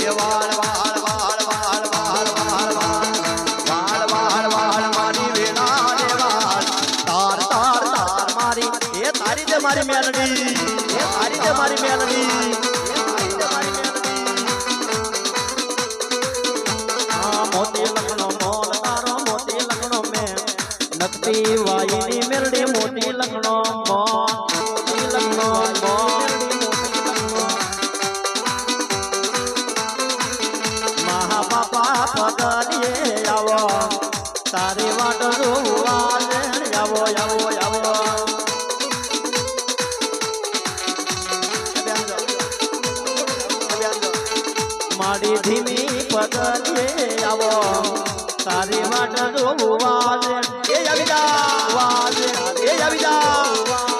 એ વાળ વાળ વાળ વાળ વાળ વાળ વાળ વાળ વાળ મારી વેણા રે વાળ તાર તાર તાર મારી એ તારી દે મારી મેલડી એ તારી દે મારી મેલડી મોતી લખનો મોલ તારો મોતી લખનો મે નકતી વાયની મેલડી મોતી લખનો મોતી લખનો મહા બાપા પગલીએ આવો તારી વાટ જોવા આવો આવો આવો મારી ધીમી પગલીએ આવો તારી વાટ જોવા એ આવી જા એ આવી જા